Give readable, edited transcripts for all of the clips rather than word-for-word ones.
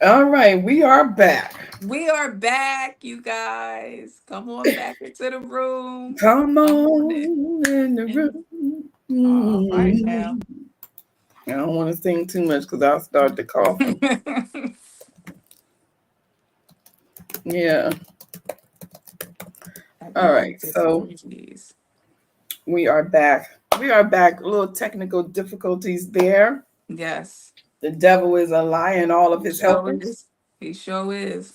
All right, we are back. We are back, you guys. Come on back into the room. Come Come on in. on in the And room. all right now. I don't want to sing too much because I'll start to coughing. Yeah. All right. Everyone just So please. we are back. We are back. A little technical difficulties there. Yes. The devil is a lie and all of He his sure helpers. is. He sure is.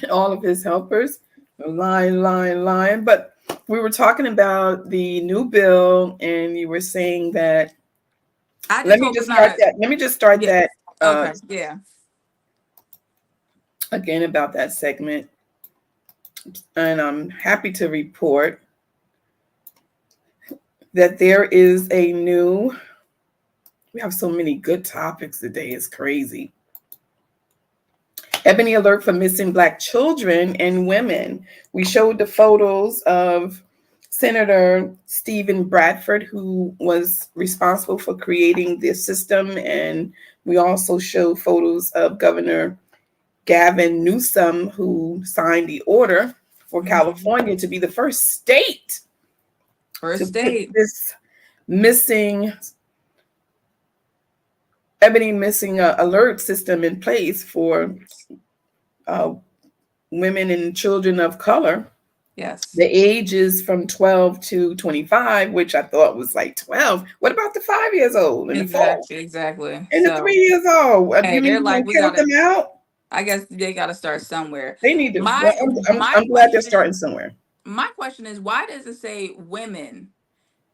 All of his helpers. Lying, lying, lying. But we were talking about the new bill, and you were saying that. I Let just me hope it's just not start a that. Let me just start yeah. that Okay. Yeah. again about that segment. And I'm happy to report that there is a new, we have so many good topics today, it's crazy. Ebony alert for missing Black children and women. We showed the photos of Senator Stephen Bradford, who was responsible for creating this system. And we also showed photos of Governor Gavin Newsom, who signed the order for Mhm. California to be the first state to First put date. this missing ebony missing alert system in place for uh, women and children of color. Yes. The age is from 12 to 25, which I thought was like 12. What about the 5 years old and the 4 Exactly. Exactly. and the So 3 years old? hey, You mean they're you like, gonna we count gotta them out? I guess they gotta start somewhere. They need to. Well, My my I'm glad they're question starting somewhere. my question is why does it say women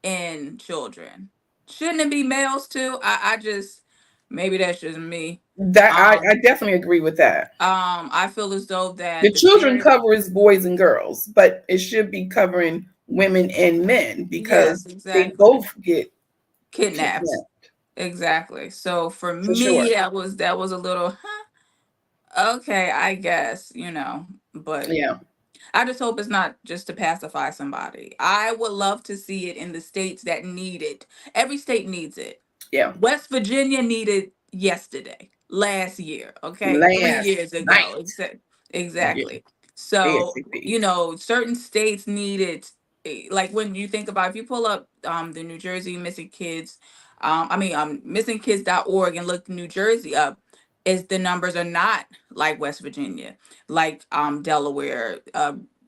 and children? Shouldn't it be males too? I just maybe that's just me. That I Um definitely agree with that. I feel as though The that the children stereo cover is boys and girls, but it should be covering women and men yes, because they exactly. both get Kidnapped. kidnapped Exactly. So for for me sure. that was a little okay, I guess, but Yeah, I just hope it's not just to pacify somebody. I would love to see it in the states that need it. Every state needs it. yeah. West Virginia needed yesterday, last year, okay? 3 years Last ago. night. Yeah, Exactly. So, ASAP. certain states needed like when you think about if you pull up the New Jersey missing kids, missingkids.org and look New Jersey up, is the numbers are not like West Virginia, like Delaware,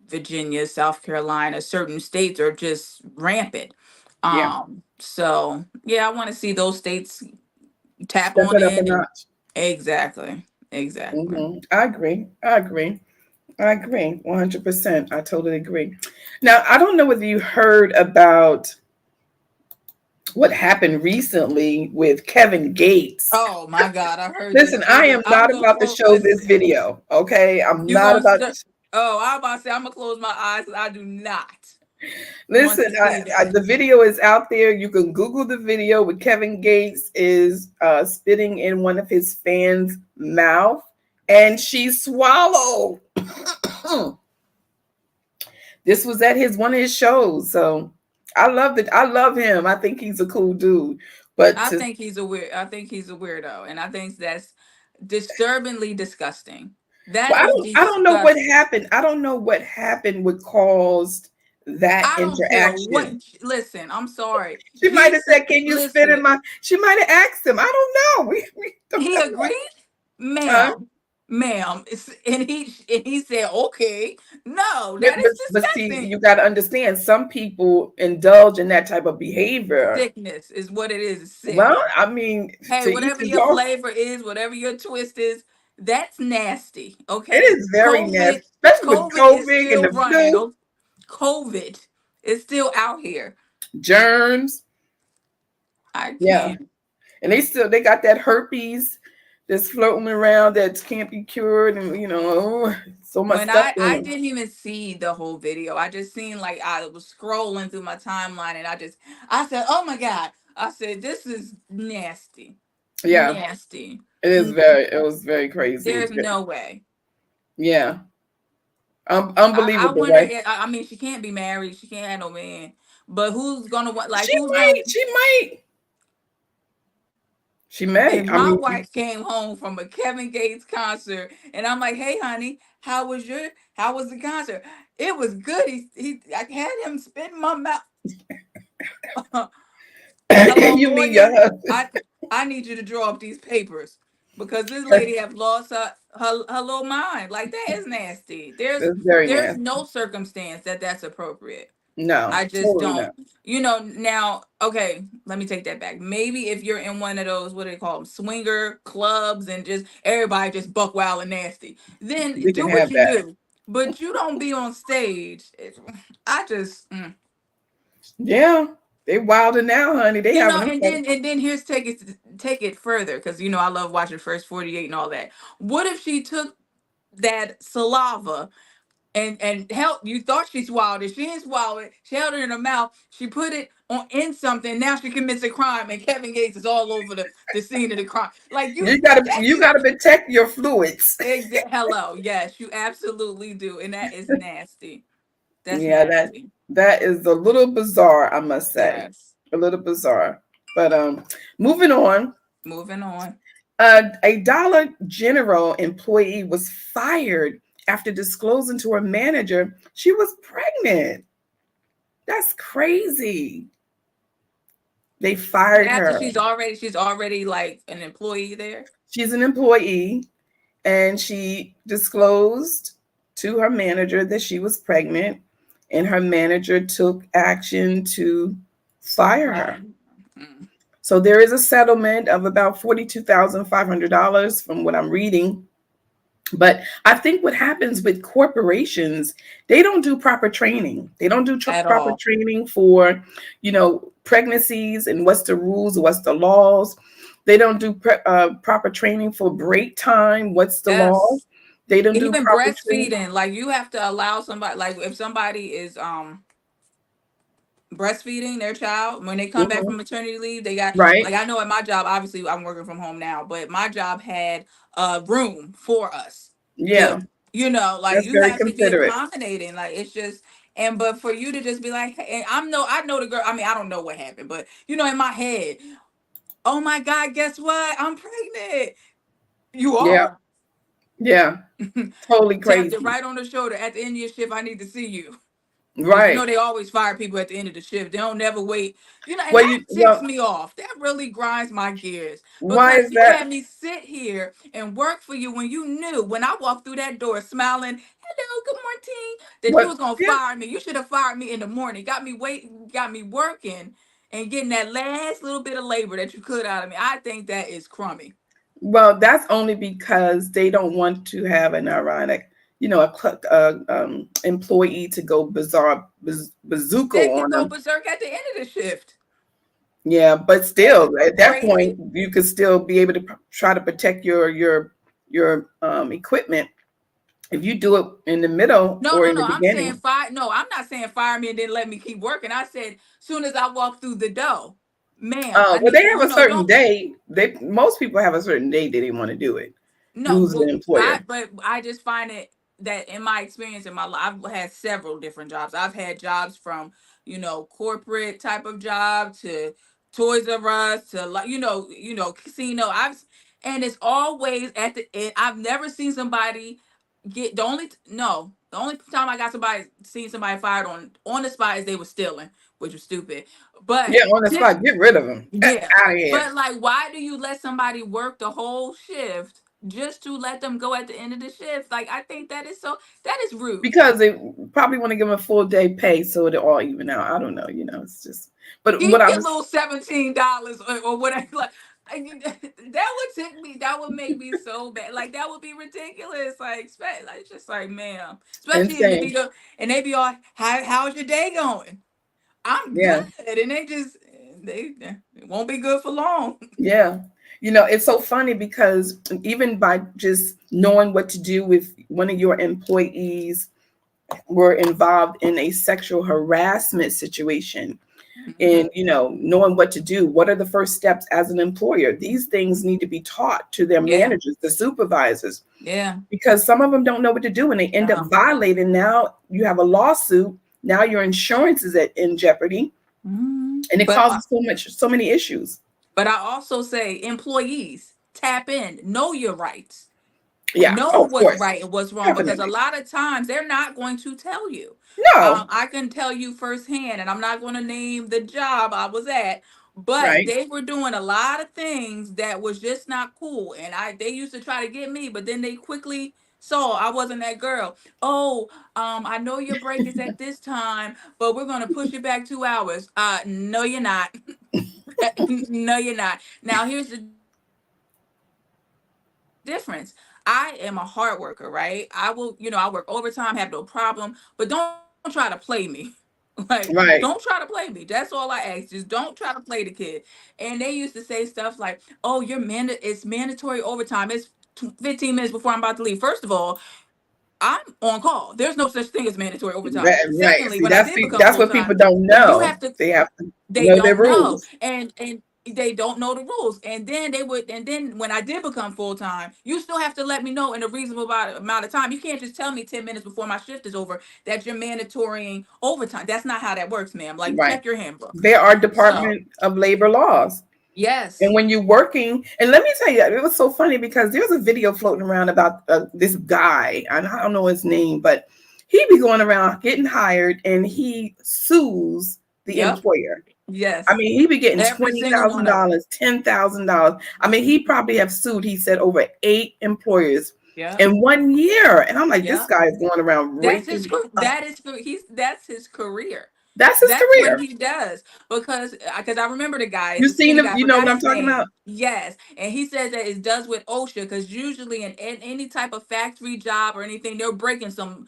Virginia, South Carolina, certain states are just rampant. Yeah, So yeah, I want to see those states tap step on it up a in and notch. exactly, exactly. I agree. I agree. I agree. 100%. I totally agree. Now, I don't know whether you heard about what happened recently with Kevin Gates. Oh my God, I heard this Listen, I video. am I'm not gonna about to close. show this Listen, video. Okay, I'm you not gonna about start? to. Oh, I'm about to say I'm gonna close my eyes 'cause I do not want Listen, to see that. the video is out there. You can Google the video where Kevin Gates is spitting in one of his fans' mouth, and she swallowed. This was at his one of his shows, so I love it. I love him. I think he's a cool dude. But I to think he's a weird. I think he's a weirdo, and I think that's disturbingly disgusting. That well, is I don't know what disgusting. happened. I don't know what happened what caused that I don't care what. interaction. Listen, I'm sorry. She might He have said, said, "Can you spit in listen, my?" She might have asked him. I don't know. We don't he know. agreed, Huh? ma'am, ma'am, and he said, okay. No, But, that but, is but see, disgusting. you got to understand. Some people indulge in that type of behavior. Sickness is what it is. Well, Sick. I mean, Hey, to each whatever his your own. flavor is, whatever your twist is, that's nasty. It Okay, is very COVID, nasty, especially with COVID is COVID and still the running. flu, Oh, COVID is still out here. germs. I Yeah, can't. and they got that herpes that's floating around that can't be cured, and so much When stuff I going on. didn't even see the whole video. I just seen like I was scrolling through my timeline and I said, "Oh my God." I said, "This is nasty. Yeah, Nasty. N- it was very crazy. There's no way." Yeah, I unbelievable, wonder right? I mean she can't be married, she can't have no man. But who's gonna want like She who's gonna might, she might, She may. And I my mean, wife came home from a Kevin Gates concert, and I'm like, "Hey, honey, how was the concert?" It was good. I had him spit my mouth. Hello, you mean your lawyer. husband? I need you to draw up these papers because this lady have lost her little mind. Like that is nasty. That's very There's nasty. no circumstance that's appropriate. No, I just totally don't. not. Now, okay, let me take that back. Maybe if you're in one of those, what do they call them, swinger clubs, and just everybody just buck wild and nasty, then We can do what have you that. do. But you don't be on stage. I just, Yeah, they wilding now, honey. They having them. and then here's take it further because I love watching First 48 and all that. What if she took that saliva and held, you thought she swallowed it, she didn't swallow it, she held it in her mouth, she put it on in something, now she commits a crime, and Kevin Gates is all over the scene of the crime. Like that You is gotta protect your fluids. hello, yes, you absolutely do, and that is nasty. That's Yeah, nasty. that is a little bizarre, I must say. Yes. A little bizarre. But moving on. Moving on. A Dollar General employee was fired after disclosing to her manager she was pregnant. That's crazy. They fired After her. she's already like an employee there. She's an employee, and she disclosed to her manager that she was pregnant, and her manager took action to fire her. Fine. Mm. So there is a settlement of about $42,500 from what I'm reading. But I think what happens with corporations, they don't do proper training. They don't do At proper all. training for, pregnancies and what's the rules, what's the laws. They don't do proper training for break time. What's the law? Yes. They don't do Even proper training. breastfeeding, like you have to allow somebody, like if somebody is breastfeeding their child when they come back Mhm. from maternity leave, they got, Right? like, I know at my job, obviously I'm working from home now, but my job had a room for us to, Yeah, like that's you very have to be considerate. accommodating, like it's just. And but for you to just be like, hey, and I know the girl, I mean, I don't know what happened, but in my head, oh my God, guess what, I'm pregnant. You Yeah, are. yeah, totally Tapped it crazy. right on the shoulder. At the end of your shift, I need to see you. Because Right. they always fire people at the end of the shift. They don't never wait. And Well, that ticks me off. That really grinds my gears. why Because is you that? had me sit here and work for you when you knew when I walked through that door smiling, hello, good morning, that you What? was gonna Yeah. fire me. You should have fired me in the morning. Got me waiting, got me working and getting that last little bit of labor that you could out of me. I think that is crummy. Well, that's only because they don't want to have an ironic, employee to go bizarre, bazooka They can on go them. berserk at the end of the shift. Yeah, but That's still, at that point, crazy. you could still be able to try to protect your equipment. If you do it in the middle No, or no, in the no. I'm saying beginning. fire. No, I'm not saying fire me and then let me keep working. I said soon as I walk through the door, ma'am, I Well, need they you. have a certain Don't. day. Most people have a certain day that they want to do it. No, Who's an well, employer? but I just find it that in my experience in my life, I've had several different jobs. I've had jobs from corporate type of job to Toys R Us to like casino. And it's always at the end. I've never seen somebody get the only time I got seen somebody fired on the spot is they were stealing, which was stupid. But Yeah, on the just spot, get rid of them. yeah, Out of here. but like, why do you let somebody work the whole shift just to let them go at the end of the shift? Like, I think that is rude. Because they probably want to give them a full day pay so it'll all even out. I don't know, it's just. But what Keep I your was, little $17 or whatever. Like, that would tick me. That would make me so bad. Like that would be ridiculous. Like, like it's just like, man. Especially if insane. they be all, how's your day going? I'm good, Yeah, and it won't be good for long. yeah. It's so funny because even by just knowing what to do with one of your employees were involved in a sexual harassment situation, Mhm. and knowing what to do, what are the first steps as an employer? These things need to be taught to their Yeah, managers, the supervisors, yeah. because some of them don't know what to do and they end up No. violating. Now you have a lawsuit. Now your insurance is in jeopardy, Mhm. and it But causes so many issues. But I also say, employees, tap in, know your rights, Yeah. know Oh, of what's course. right and what's wrong, because a Definitely. lot of times they're not going to tell you. No. I can tell you firsthand, and I'm not going to name the job I was at, but Right. they were doing a lot of things that was just not cool, and they used to try to get me, but then they quickly saw I wasn't that girl. Oh, I know your break is at this time, but we're going to push it back 2 hours. No, you're not. No, you're not. Now, here's the difference. I am a hard worker, right? I will, I work overtime, have no problem, but don't try to play me. Like, don't try to play me. That's all I Right. ask. Just don't try to play the kid. And they used to say stuff like, "Oh, it's mandatory overtime. It's 15 minutes before I'm about to leave." First of all, I'm on call. There's no such thing as mandatory overtime. Secondly, when I Right. did See, become full that's time, what people don't you have to, know. They have to they know don't their know, rules. and they don't know the rules. And then they would, and then when I did become full time, you still have to let me know in a reasonable amount of time. You can't just tell me 10 minutes before my shift is over that you're mandatorying overtime. That's not how that works, ma'am. Like, Right. check your handbook. There are So Department of Labor laws. And yes. when you're working, and let me tell you, it was so funny because there's a video floating around about this guy, and I don't know his name, but he be going around getting hired, and he sues the Yep. employer. I Yes. mean, he be getting Every twenty single thousand one of them. dollars, $10,000. I mean, he probably have sued. He said over 8 employers Yep. in 1 year, and I'm like, this Yep. guy is going around That's his raking. that is he's that's his career. That's his That's what career. he does, because I remember the guy. You It's a seen skinny him? guy. I You know forgot what I'm his talking about? name. Yes, and he says that it does with OSHA, because usually in any type of factory job or anything, they're breaking some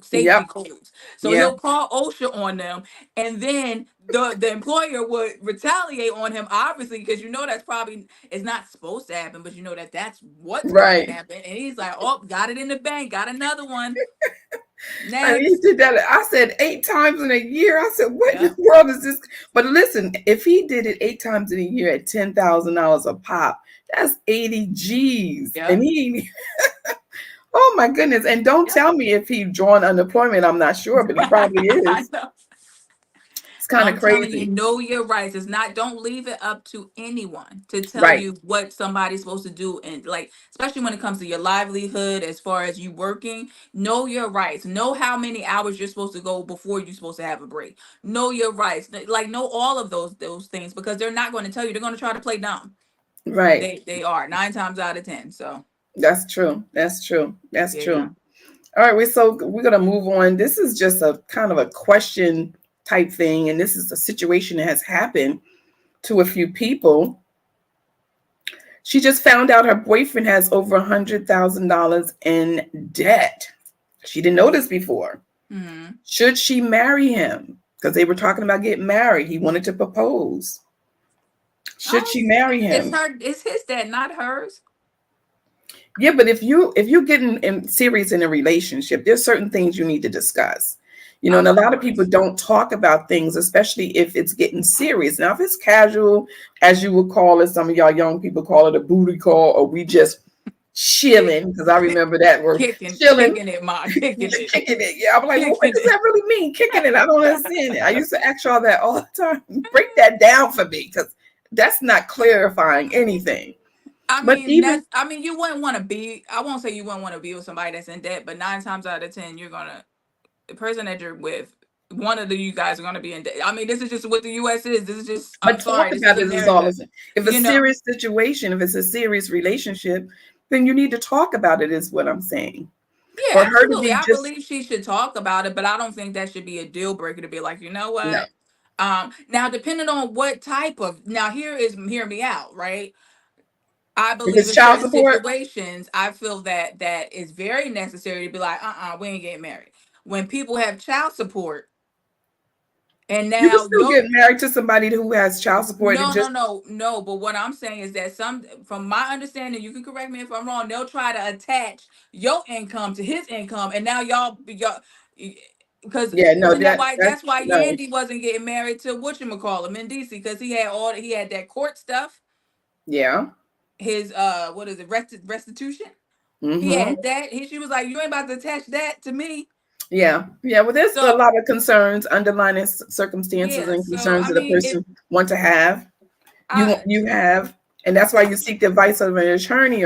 safety Yep. codes. So Yeah. he'll call OSHA on them, and then the employer would retaliate on him, obviously, because that's probably, it's not supposed to happen, but that's what's going to Right. happen. And he's like, "Oh, got it in the bank, got another one. And he Next." did that. I said 8 times in a year. I said, what in Yeah. the world is this? But listen, if he did it 8 times in a year at $10,000 a pop, that's 80 G's. And Yep. he, oh my goodness. And don't Yep. tell me if he drawing unemployment. I'm not sure, but he probably I is. know. It's kind of I'm telling you, crazy. know your rights. It's not, don't leave it up to anyone to tell Right. you what somebody's supposed to do. And, like, especially when it comes to your livelihood, as far as you working, know your rights. Know how many hours you're supposed to go before you're supposed to have a break. Know your rights. Like, know all of those things, because they're not going to tell you. They're going to try to play dumb. Right. They are 9 times out of 10. So That's true. That's true. That's yeah. true. All right, we're gonna move on. This is just a kind of a question type thing, and this is a situation that has happened to a few people. She just found out her boyfriend has over $100,000 in debt. She didn't know this before. Hmm. Should she marry him? Because they were talking about getting married. He wanted to propose. Should she marry It's him? her. It's his dad, not hers. Yeah, but if you're getting serious in a relationship, there's certain things you need to discuss. And Of a lot of people course. don't talk about things, especially if it's getting serious. Now, if it's casual, as you would call it, some of y'all young people call it a booty call, or we just chilling, because I remember that word, chilling, Kicking it, ma, kicking it, kicking it. Yeah, I'm like, well, what kicking does it. that really mean? Kicking it? I don't understand it. I used to ask y'all that all the time. Break that down for me, because that's not clarifying anything. But even I mean, you wouldn't want to be. I won't say you wouldn't want to be with somebody that's in debt, but 9 times out of 10, you're gonna, the person that you're with, one of you guys are gonna be in debt. I mean, this is just what the U.S. is. This is just. I'm But talk sorry. This is about it is all America. of it. If a You know. serious situation, if it's a serious relationship, then you need to talk about it, is what I'm saying. For Yeah, her to absolutely. be I just believe she should talk about it, but I don't think that should be a deal breaker to be like, you know no, what? Now, depending on what type of, now hear me out, right? I if believe it's in child certain support, situations, I feel that is very necessary to be like, we ain't getting married. When people have child support, and you can now still get married to somebody who has child support and no, no, just no, no. But what I'm saying is that from my understanding, you can correct me if I'm wrong. They'll try to attach your income to his income, and now y'all, because yeah, no, isn't that that why? that's That's why no, Yandy wasn't getting married to whatchamacallit him in DC, because he had that court stuff. yeah. His what is it, restitution? He Mm-hmm. had that. She was like, "You ain't about to attach that to me." Yeah, yeah. Well, there's a So lot of concerns, underlying circumstances yeah. and So concerns I that a mean, it person want to have. I you have, and that's why you seek the advice of an attorney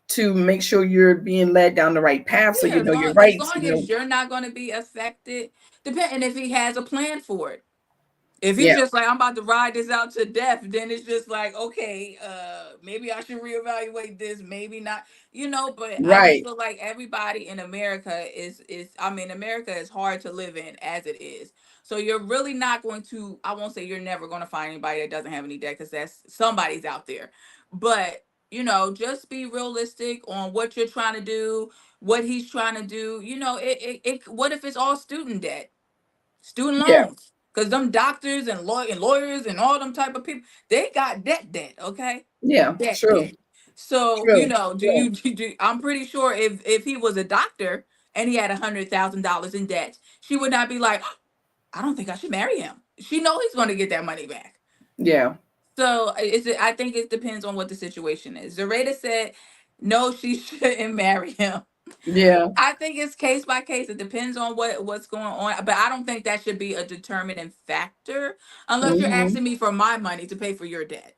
to make sure you're being led down the right path, so yeah, you know your as rights. long as you're not going to be affected, depending if he has a plan for it. If he's Yeah, just like, I'm about to ride this out to death, then it's just like, okay, maybe I should reevaluate this, maybe not, but I just right. feel like everybody in America I mean, America is hard to live in as it is. So you're really not going to, I won't say you're never going to find anybody that doesn't have any debt, because that's somebody's out there. But, just be realistic on what you're trying to do, what he's trying to do. What if it's all student debt? Student Yeah, loans, because them doctors and lawyers and all them type of people, they got debt, okay, yeah, debt. true, So true, do true. you I'm pretty sure if he was a doctor and he had $100,000 in debt, she would not be like, I don't think I should marry him. She know he's going to get that money back. Yeah, So I think it depends on what the situation is. Zareda said no, she shouldn't marry him. yeah. I think it's case by case. It depends on what's going on, but I don't think that should be a determining factor unless you're Hmm. asking me for my money to pay for your debt.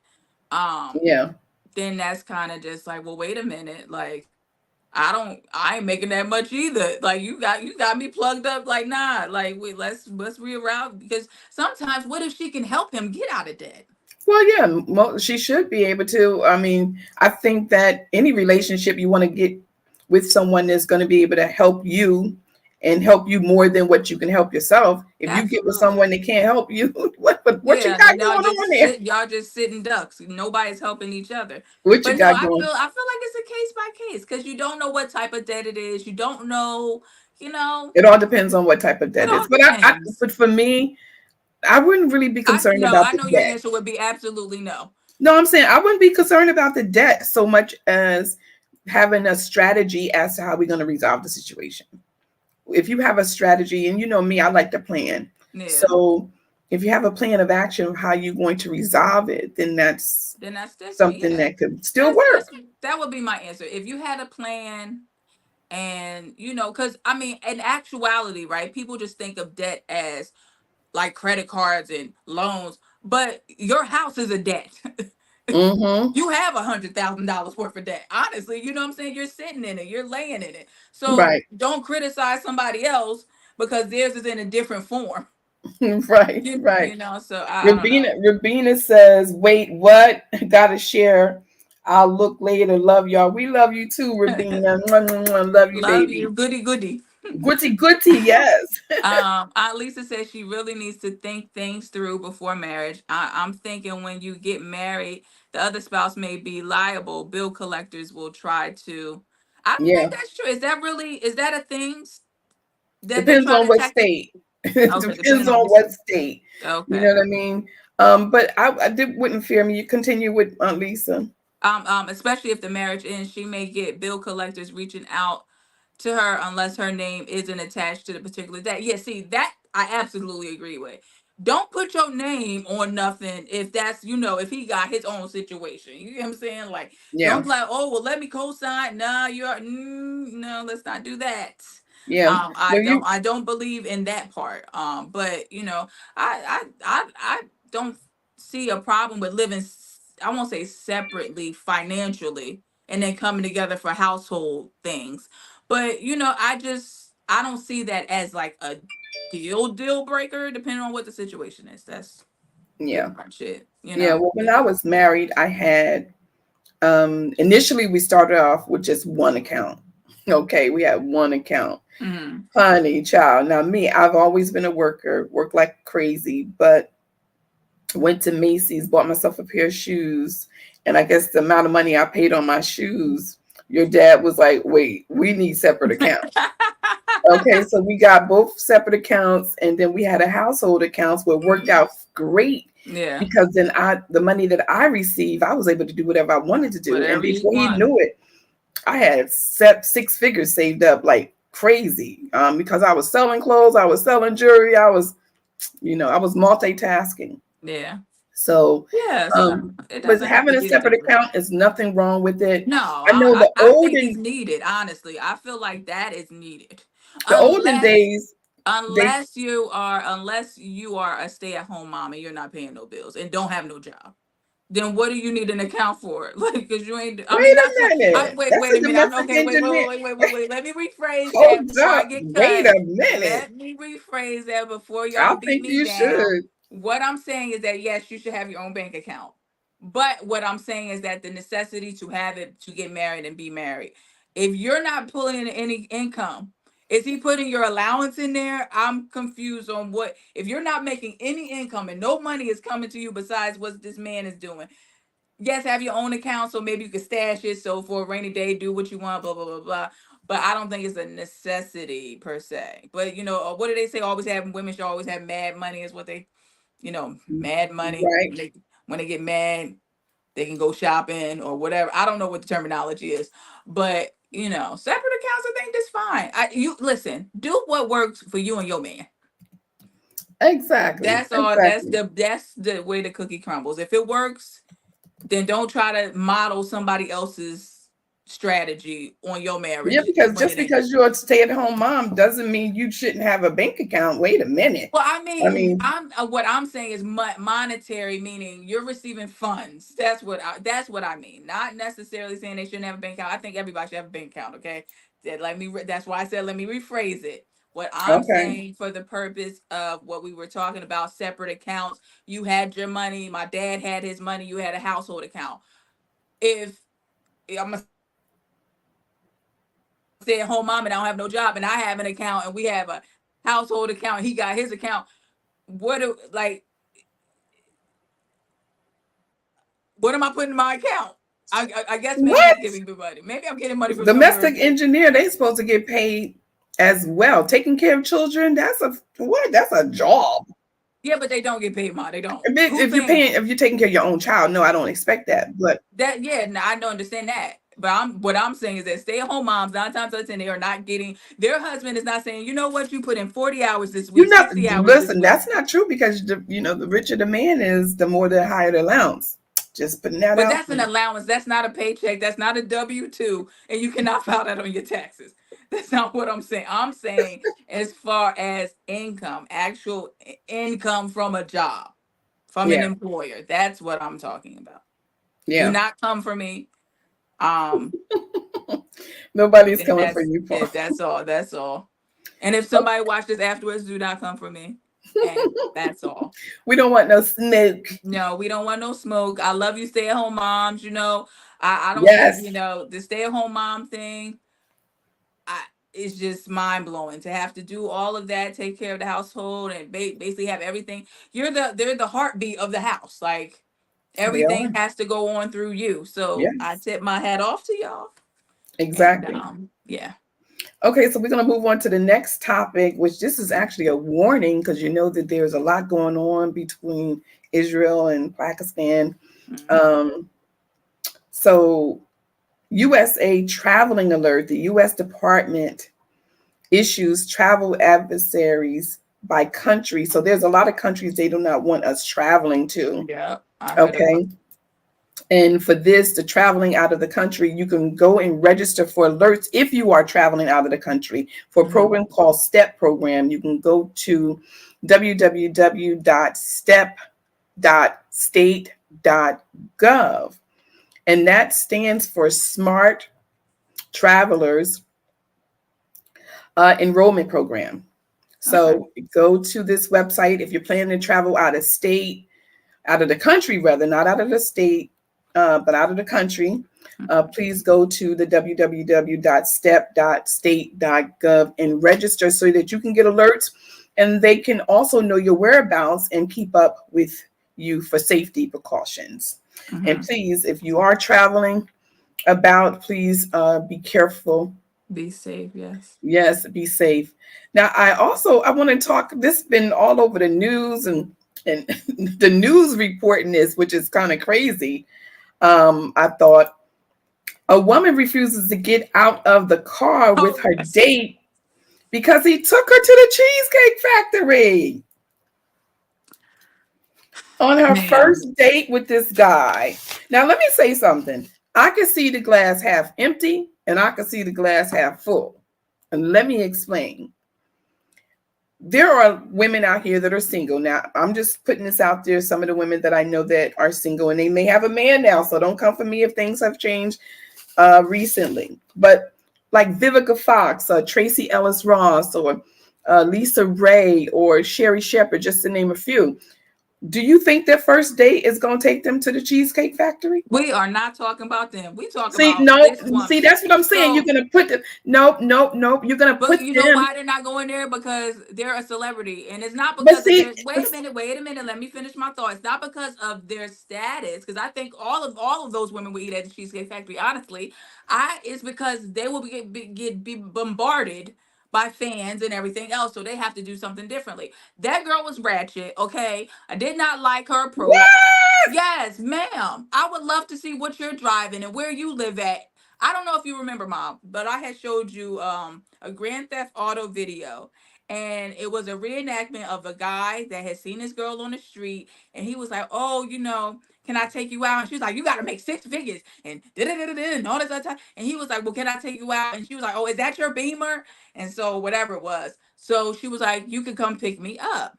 Um, Yeah. then that's kind of just like, well, wait a minute, like I ain't making that much either. Like you got me plugged up. Like nah, like wait, let's reroute, because sometimes what if she can help him get out of debt? Well, yeah, she should be able to. I mean, I think that any relationship you want to get with someone that's going to be able to help you and help you more than what you can help yourself. If you get with someone Absolutely. that can't help you, what you Yeah, got then going on there? y'all just sitting ducks. Nobody's helping each other. What you But no, got I feel going? I feel like it's a case by case, because you don't know what type of debt it is. You don't know, you know, It all depends on what type of it debt all is. depends. But for me, I wouldn't really be concerned about I the know your debt. answer would be absolutely no. No, I'm saying I wouldn't be concerned about the debt so much as having a strategy as to how we're going to resolve the situation. If you have a strategy, and you know me, I like to plan. Yeah. So if you have a plan of action of how you're going to resolve it, then that's Then that's different. something Yeah. that could still That's work. that would be my answer. If you had a plan, and because I mean, in actuality, right? People just think of debt as like credit cards and loans, but your house is a debt. Mm-hmm. You have $100,000 worth of debt. Honestly, you know what I'm saying? You're sitting in it, you're laying in it. So Right. don't criticize somebody else because theirs is in a different form. Right. You, Right. you know, so I don't know. Rabina says, "Wait, what? Gotta share. I'll look later. Love y'all. We love you too, Rabina. Mwah, mwah, mwah. Love you, Love you, baby. goody goody. Goody, goody. Yes. Aunt Lisa says she really needs to think things through before marriage. I'm thinking when you get married, the other spouse may be liable. Bill collectors will try to. I don't think Yeah. that's true. Is that a thing that they Depends try on to what attack? state. It Okay, depends depending on on what what state. state. You know Okay. what I mean? But I did wouldn't fear me. You continue with Aunt Lisa. Especially if the marriage ends, she may get bill collectors reaching out to her unless her name isn't attached to the particular debt. Yeah, see, that I absolutely agree with. Don't put your name on nothing if that's, if he got his own situation. You know what I'm saying? Like, don't Yeah. be like, oh, well, let me co-sign. Nah, no, let's not do that. Yeah. I Well, don't, you. I don't believe in that part. But I don't see a problem with living. I won't say separately financially, and then coming together for household things. But I don't see that as like a deal breaker, depending on what the situation is. That's pretty Yeah. much it. Yeah. Well, when I was married, I had initially we started off with just one account. Okay, we had one account. Mm-hmm. Honey, child. Now me, I've always been a worker, worked like crazy, but went to Macy's, bought myself a pair of shoes, and I guess the amount of money I paid on my shoes, your dad was like, "Wait, we need separate accounts." Okay, so we got both separate accounts, and then we had a household accounts where it worked out great Yeah, because then the money that I received, I was able to do whatever I wanted to do. And whatever you before he want. knew it, I had six figures saved up like crazy because I was selling clothes, I was selling jewelry, I was multitasking. Yeah, So, yeah. So it but doesn't have to having a be a separate deal breaker. account is nothing wrong with it. No, I know I think it's needed. Honestly, I feel like that is needed, the olden unless days, they unless you are a stay at home mom and you're not paying no bills and don't have no job. then what do you need an account for? Like, because you ain't. I mean, Wait a not trying. minute. Wait, That's wait a a minute. I'm domestic okay. Wait, wait, engineer. wait, wait, wait, wait. Let me rephrase that Hold before I up. get Wait cut. a minute. Let me rephrase that before I y'all beat think me you down. should. What I'm saying is that yes, you should have your own bank account. But what I'm saying is that the necessity to have it to get married and be married. If you're not pulling in any income, is he putting your allowance in there? I'm confused on what. If you're not making any income and no money is coming to you besides what this man is doing, yes, have your own account so maybe you can stash it. So for a rainy day, do what you want, blah, blah, blah, blah. But I don't think it's a necessity per se. But, what do they say? Always have women should always have mad money is what they, mad money. Right. When they get mad, they can go shopping or whatever. I don't know what the terminology is. But, separate accounts, I think that's fine. You listen, do what works for you and your man. Exactly. That's all. That's Exactly. the way the cookie crumbles. If it works, then don't try to model somebody else's strategy on your Yeah, marriage because when just it ain't because yours. you're a stay-at-home mom doesn't mean you shouldn't have a bank account. Wait a minute. Well, I I mean, mean, what I'm saying is monetary, meaning you're receiving funds. That's what I mean. Not necessarily saying they shouldn't have a bank account. I think everybody should have a bank account. Okay, that's why I said let me rephrase it. What I'm okay. saying for the purpose of what we were talking about, separate accounts. You had your money. My dad had his money. You had a household account. If I'm a stay-at-home mom and I don't have no job and I have an account and we have a household account, he got his account. What am I putting in my account? I guess maybe he's What? giving me money. Maybe I'm getting money from somewhere Domestic else. engineer, they supposed to get paid as well. Taking care of children, that's a what? That's a job. Yeah, but they don't get paid, Ma. They don't. Who's If you're paying paying, them? if you're taking care of your own child, no, I don't expect that. But That yeah, no, I don't understand that. But what I'm saying is that stay-at-home moms, 9 times out of 10, they are not getting their husband is not saying, you know what, you put in 40 hours this you week, not 60 hours this listen. week. That's not true because the richer the man is, the more the higher the allowance. Just putting that But out that's an there. allowance. That's not a paycheck. That's not a W-2. And you cannot file that on your taxes. That's not what I'm saying. I'm saying as far as income, actual income from a job, from an Yeah, employer. That's what I'm talking about. Do yeah. not come for me. Um, Nobody's and coming for that's you, Paul. it. That's all. That's all. And if somebody watches afterwards, do not come for me. And that's all. We don't want no smoke. No, we don't want no smoke. I love you, stay at home moms. I don't think, Yes, the stay at home mom thing, I it's just mind blowing to have to do all of that, take care of the household, and basically have everything. They're the heartbeat of the house. Like they everything are. has to go on through you. So I Yes, tip my hat off to y'all. And exactly. yeah. Okay, so we're going to move on to the next topic, which this is actually a warning because you know that there's a lot going on between Israel and Pakistan. Mhm. Um, so, USA traveling alert: the U.S. Department issues travel advisories by country. So, there's a lot of countries they do not want us traveling to. Yeah, I heard about. Okay. And for this, the traveling out of the country, you can go and register for alerts if you are traveling out of the country for a Mhm. program called STEP program. You can go to www.step.state.gov. And that stands for Smart Travelers Enrollment Program. Okay. So go to this website if you're planning to travel out of state, out of the country, rather, not out of the state, but out of the country. Mhm. Please go to the www.step.state.gov and register so that you can get alerts and they can also know your whereabouts and keep up with you for safety precautions. And Mhm. please, if you are traveling about, please be careful. Be safe. Yes. Yes, be safe. Now, I want to talk. This has been all over the news and the news reporting this, which is kind of crazy. I thought a woman refuses to get out of the car with Oh her yes, date because he took her to the Cheesecake Factory on her ma'am. first date with this guy. Now, let me say something. I can see the glass half empty and I can see the glass half full. And let me explain. there are women out here that are single. Now, I'm just putting this out there. Some of the women that I know that are single, and they may have a man now, so don't come for me if things have changed recently. But like Vivica Fox, Tracy Ellis Ross, or Lisa Ray, or Sherry Shepherd, just to name a few. Do you think their first date is going to take them to the Cheesecake Factory? We are not talking about them. We talking See, about no, this see, woman. that's what I'm saying. You're So, gonna put them. Nope, nope, nope. You're gonna but put you know them. why they're not going there? Because they're a celebrity, and it's not But because of see, their. Wait a minute. Wait a minute. Let me finish my thought. It's not because of their status. Because I think all of those women would eat at the Cheesecake Factory. Honestly, it's because they will be bombarded by fans and everything else, so they have to do something differently. That girl was ratchet. Okay, I did not like her approach. what? Yes, ma'am. I would love to see what you're driving and where you live at. I don't know if you remember, Mom, but I had showed you a Grand Theft Auto video, and it was a reenactment of a guy that had seen this girl on the street, and he was like, "Oh, can I take you out?" And she was like, "You got to make six figures and da da da da and all this other time." And he was like, "Well, can I take you out?" And she was like, "Oh, is that your Beamer?" And so whatever it was, so she was like, "You could come pick me up."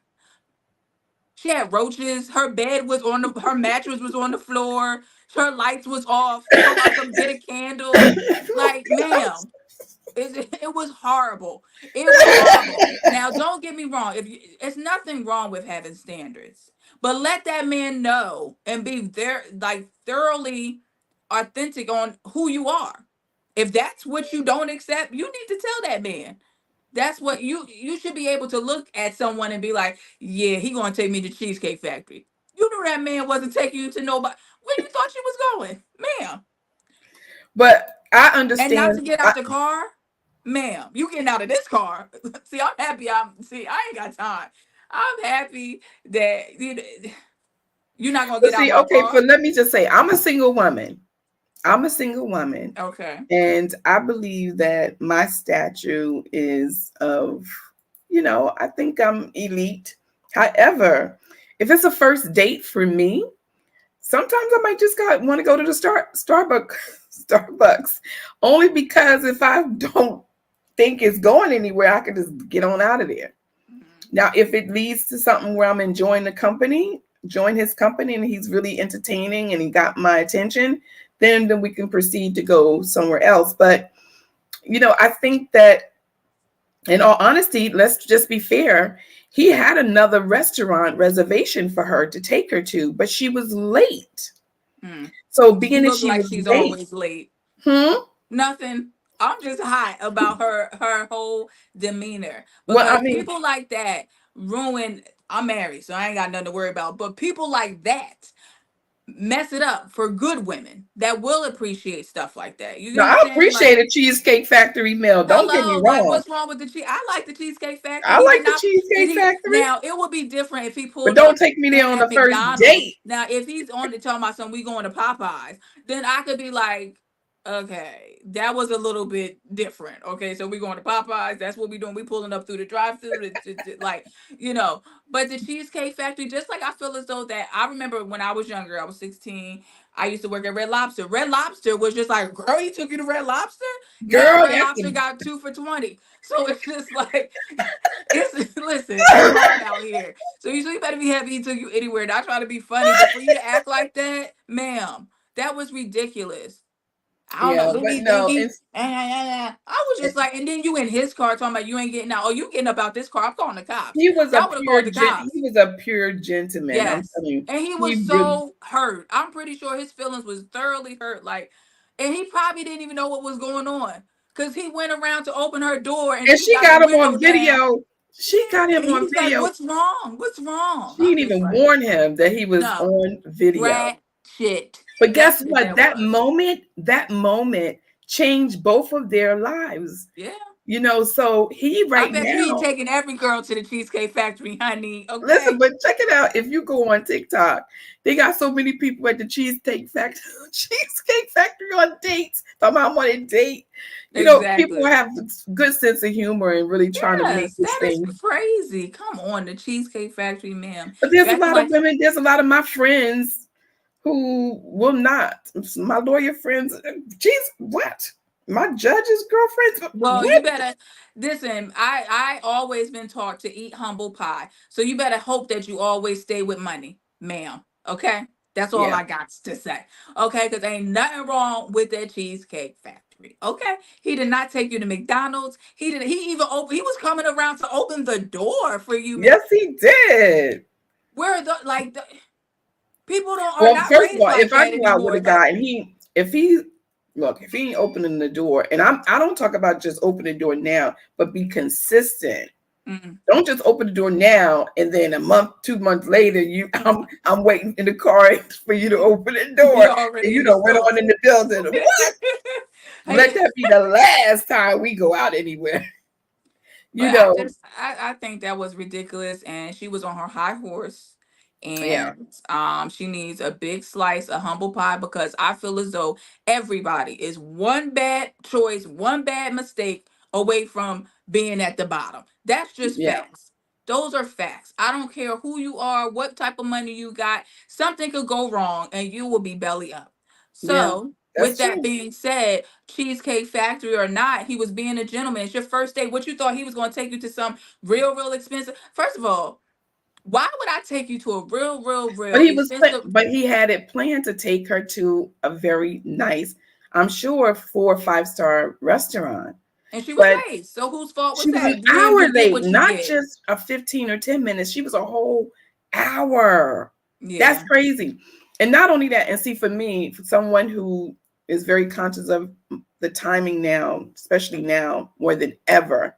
She had roaches. Her bed was on her mattress was on the floor. Her lights was off. He told about some get a candle. Like, ma'am, it was horrible. It was horrible. Now, don't get me wrong. It's nothing wrong with having standards, but let that man know and be there, like thoroughly authentic on who you are. If that's what you don't accept, you need to tell that man. That's what you should be able to look at someone and be like, yeah, he gonna take me to Cheesecake Factory. You knew that man wasn't taking you to nobody. Where you thought she was going, ma'am? But I And not understand. to get out the car, ma'am. You getting out of this car? See, I'm happy. I ain't got time. I'm happy that you're not gonna But get out see, my okay, car. for let me just say, I'm a single woman. I'm a single woman, Okay. and I believe that my statue is of, I think I'm elite. However, if it's a first date for me, sometimes I might just want to go to the Starbucks, only because if I don't think it's going anywhere, I can just get on out of there. Mhm. Now, if it leads to something where I'm enjoying the company, join his company, and he's really entertaining and he got my attention, then we can proceed to go somewhere else. But I think that, in all honesty, let's just be fair. He had another restaurant reservation for her to take her to, but she was late. Mm. So She being that looked she like was she's late, always late. hmm? Nothing. I'm just hot about her whole demeanor Well, I because mean, people like that ruin. I'm married, so I ain't got nothing to worry about. But people like that mess it up for good women that will appreciate stuff like that. You no, I understand? appreciate Like, a Cheesecake Factory meal. Don't get me hello, like wrong. what's wrong with the cheese? I like the Cheesecake Factory. I He did like the not. Did Cheesecake he? Factory, Now it would be different if he but pulled don't up take me there in on at the first McDonald's. date. Now if he's on the talking about something, we going to Popeyes, then I could be like, okay, that was a little bit different. Okay, so we going to Popeyes. That's what we doing. We pulling up through the drive-through like, you know. But the Cheesecake Factory, just like I feel as though that I remember when I was younger, I was 16. I used to work at Red Lobster. Red Lobster was just like, girl, he took you to Red Lobster? Now Girl, Red that's Lobster the got 2 for $20. So it's just like it's listen, it's hard out here. So you better be happy he took you anywhere. Not trying to be funny, but for you to act like that, ma'am, that was ridiculous. I don't know. yeah, Did but he think no, he? I was just like, and then you in his car talking about you ain't getting out. Oh, you getting up out this car? I'm calling the cops. he was a Y'all would have pure called the cops. he was a pure gentleman. I'm Yes. telling you, And he was he really. so hurt. I'm pretty sure his feelings was thoroughly hurt. Like, and he probably didn't even know what was going on. Cause he went around to open her door and And she she got the got him window on down. video. She got Yeah. him And on he's like, video. what's wrong? What's wrong? She I'm didn't just even like, warn him that he was no. on video. Rat shit. But That's guess what what? that was. That moment changed both of their lives. Yeah. So he I right bet you he now, taking every girl to the Cheesecake Factory, honey. listen, Okay. but check it out. If you go on TikTok, they got so many people at the Cheesecake Factory, Cheesecake Factory on dates. Talking about I want a date. People Exactly. have good sense of humor and really trying to make Yes, this that is thing. crazy. Come on, the Cheesecake Factory, ma'am. But there's You a acting lot of like women, there's a lot of my friends who will not. My lawyer friends, geez, what? My judge's girlfriends. Well, you What? better listen. I always been taught to eat humble pie, so you better hope that you always stay with money, ma'am. Okay, that's all Yeah. I got to say. Okay, because ain't nothing wrong with that cheesecake factory. Okay, he did not take you to McDonald's. He did. He even open. He was coming around to open the door for you, man. Yes, he did. Where the like the people don't are Well, not first of raised all, like if I that go out with anymore. a Like, guy and if he ain't opening the door, and I don't talk about just open the door now, but be consistent. mm, Don't just open the door now and then a month, 2 months later, I'm waiting in the car for you to open the he door, and already you in the know went store. on in the building. What? Let Hey, that be the last time we go out anywhere. You but I know, just I think that was ridiculous, and she was on her high horse, yeah, and she needs a big slice of humble pie because I feel as though everybody is one bad choice, one bad mistake away from being at the bottom. That's just yeah, facts. Those are facts. I don't care who you are, what type of money you got. Something could go wrong and you will be belly up. yeah. So, with That's that true. being said, Cheesecake Factory or not, he was being a gentleman. It's your first date. What you thought he was going to take you to some real expensive? First of all, why would I take you to a But real he was, expensive? but he had it planned to take her to a very nice, I'm sure, 4 or 5 star restaurant. And she was But late. So whose fault was she was an that? Then hour you get late, what you not get. just a 15 or 10 minutes. She was a whole hour. That's Yeah. crazy. And not only that, and see, for me, for someone who is very conscious of the timing now, especially now more than ever,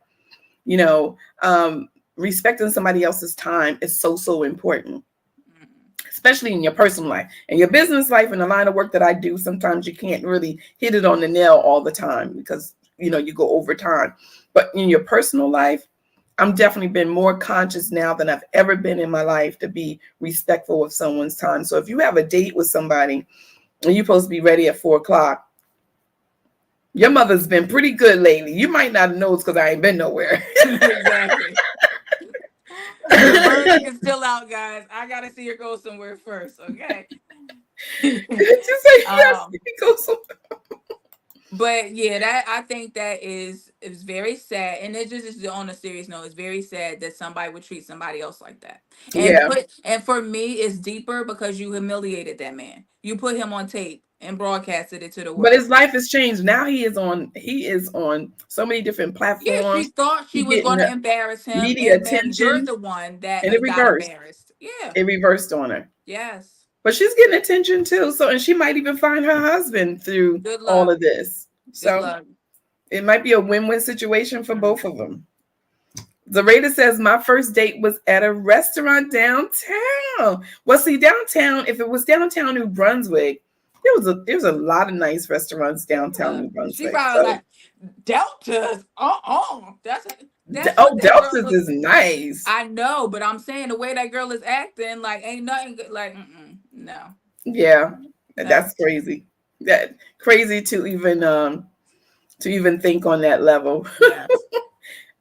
you know, respecting somebody else's time is so important, Mm. especially in your personal life and your business life and the line of work that I do. Sometimes you can't really hit it on the nail all the time because, you go over time. But in your personal life, I'm definitely been more conscious now than I've ever been in my life to be respectful of someone's time. So if you have a date with somebody and you're supposed to be ready at 4 o'clock, your mother's been pretty good lately. You might not know it's because I ain't been nowhere. Exactly. The verdict is still out, guys. I gotta see her go somewhere first, okay? Just say yes, um, you go somewhere. but yeah, that I think that is very sad, and it just is on a serious note. It's very sad that somebody would treat somebody else like that, Yeah. and for me, it's deeper because you humiliated that man. You put him on tape and broadcasted it to the But his world. life has changed. Now he is on so many different Yeah, she platforms. thought she He was getting going to embarrass him, media and then you're attention, the one that and it got reversed. embarrassed. Yeah. It reversed on her. Yes. But she's getting attention too. So, and she might even find her husband through Good all luck. of this. Good So luck. it might be a win-win situation for Mm. both of them. Zareta says my first date was at a restaurant downtown. Well, see, downtown, if it was downtown New Brunswick, there was a lot of nice restaurants downtown New She Brunswick. probably So like Deltas. That's what oh, that girl Delta's look. is nice. I know, but I'm saying the way that girl is acting, like ain't nothing good. Like, no, Yeah, no. that's crazy. That crazy to even think on that level. Yes.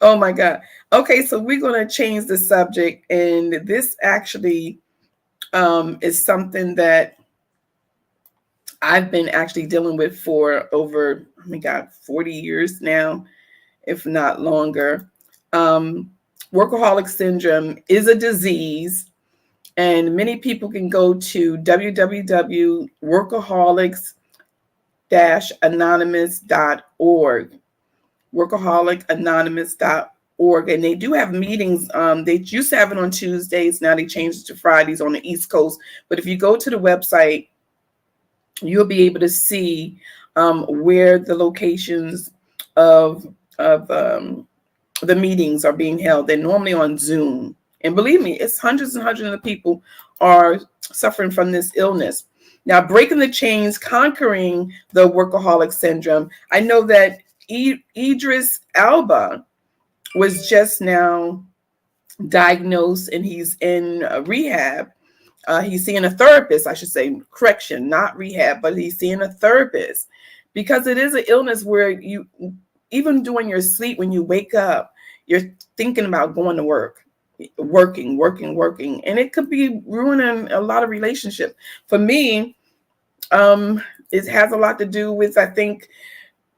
Oh my God. Okay, so we're gonna change the subject, and this actually is something that I've been actually dealing with for over, oh my God, 40 years now, if not longer. Um, Workaholic syndrome is a disease, and many people can go to www.workaholics-anonymous.org, workaholicanonymous.org, and they do have meetings. They used to have it on Tuesdays. Now they changed it to Fridays on the East Coast. But if you go to the website, you'll be able to see where the locations of the meetings are being held. They're normally on Zoom. And believe me, it's hundreds and hundreds of people are suffering from this illness. Now, breaking the chains, conquering the workaholic syndrome. I know that Idris Elba was just now diagnosed and he's in rehab. He's seeing a therapist, I should say, correction, not rehab, but he's seeing a therapist because it is an illness where you, even during your sleep, when you wake up, you're thinking about going to work, working, and it could be ruining a lot of relationships. For me, it has a lot to do with, I think,